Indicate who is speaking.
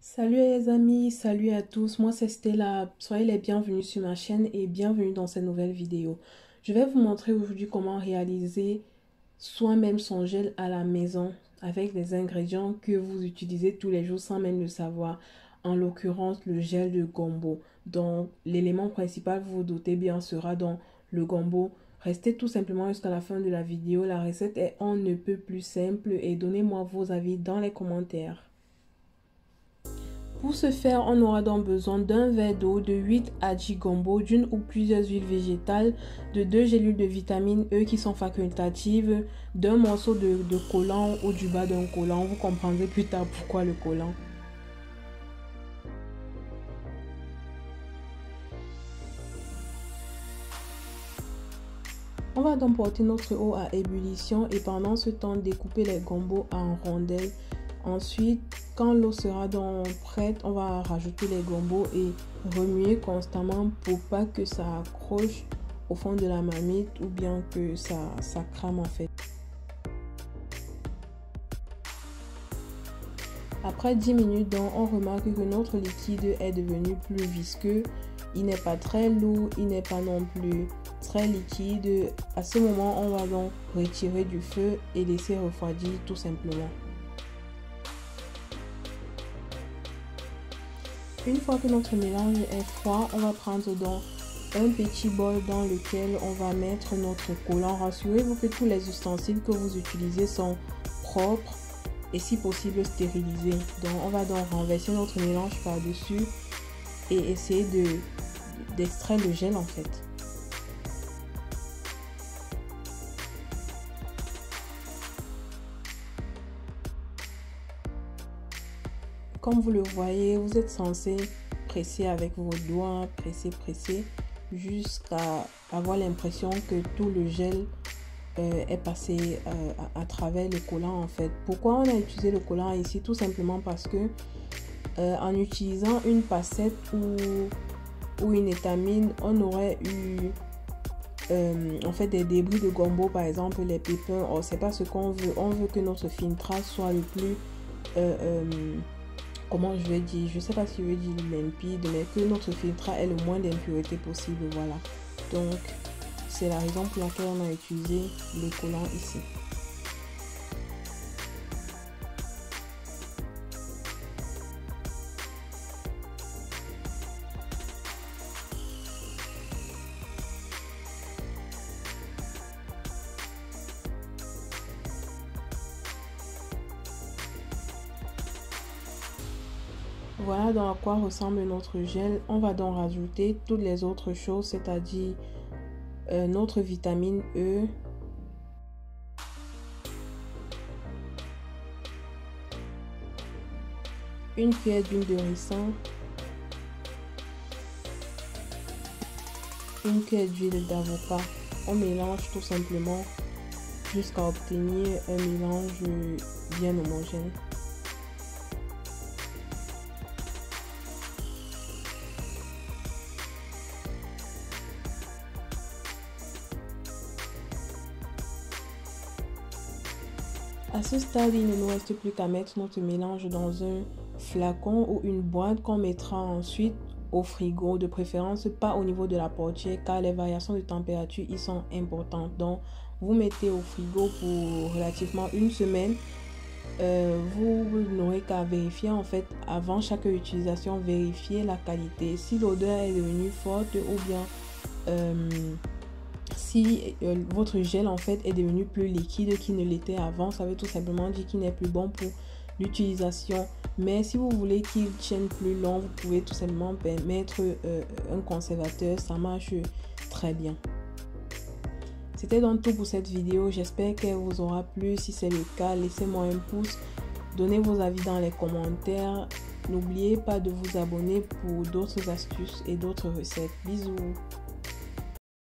Speaker 1: Salut les amis, salut à tous, moi c'est Stella, soyez les bienvenus sur ma chaîne et bienvenue dans cette nouvelle vidéo. Je vais vous montrer aujourd'hui comment réaliser soi-même son gel à la maison avec des ingrédients que vous utilisez tous les jours sans même le savoir. En l'occurrence le gel de gombo. Donc l'élément principal, vous vous doutez bien, sera dans le gombo. Restez tout simplement jusqu'à la fin de la vidéo, la recette est on ne peut plus simple et donnez-moi vos avis dans les commentaires. Pour ce faire, on aura donc besoin d'un verre d'eau, de 8 aji gombo, d'une ou plusieurs huiles végétales, de 2 gélules de vitamine E qui sont facultatives, d'un morceau de collant ou du bas d'un collant. Vous comprendrez plus tard pourquoi le collant. On va donc porter notre eau à ébullition et pendant ce temps découper les gombos en rondelles. Ensuite, quand l'eau sera donc prête, on va rajouter les gombos et remuer constamment pour pas que ça accroche au fond de la marmite ou bien que ça crame en fait. Après 10 minutes, donc, on remarque que notre liquide est devenu plus visqueux. Il n'est pas très lourd, il n'est pas non plus très liquide. À ce moment, on va donc retirer du feu et laisser refroidir tout simplement. Une fois que notre mélange est froid, on va prendre donc un petit bol dans lequel on va mettre notre collant. Rassurez-vous que tous les ustensiles que vous utilisez sont propres et si possible stérilisés. Donc on va donc renverser notre mélange par-dessus et essayer d'extraire le gel en fait. Comme vous le voyez, vous êtes censé presser avec vos doigts, presser, jusqu'à avoir l'impression que tout le gel est passé à travers le collant en fait. Pourquoi on a utilisé le collant ici? Tout simplement parce que en utilisant une passette ou une étamine, on aurait eu en fait des débris de gombo, par exemple les pépins. Oh, c'est pas ce qu'on veut. On veut que notre filtrage soit le plus comment je vais dire, je sais pas si je veux dire limpide, mais que notre filtrage ait le moins d'impuretés possible, voilà. Donc c'est la raison pour laquelle on a utilisé le collant ici. Voilà dans quoi ressemble notre gel. On va donc rajouter toutes les autres choses, c'est-à-dire notre vitamine E, une cuillère d'huile de ricin, une cuillère d'huile d'avocat. On mélange tout simplement jusqu'à obtenir un mélange bien homogène. À ce stade, il ne nous reste plus qu'à mettre notre mélange dans un flacon ou une boîte qu'on mettra ensuite au frigo, de préférence pas au niveau de la portière car les variations de température y sont importantes. Donc vous mettez au frigo pour relativement une semaine. Vous n'aurez qu'à vérifier en fait avant chaque utilisation, vérifier la qualité. Si l'odeur est devenue forte ou bien si votre gel en fait est devenu plus liquide qu'il ne l'était avant, ça veut tout simplement dire qu'il n'est plus bon pour l'utilisation. Mais si vous voulez qu'il tienne plus long, vous pouvez tout simplement mettre un conservateur, ça marche très bien. C'était donc tout pour cette vidéo, j'espère qu'elle vous aura plu. Si c'est le cas, laissez-moi un pouce, donnez vos avis dans les commentaires. N'oubliez pas de vous abonner pour d'autres astuces et d'autres recettes. Bisous!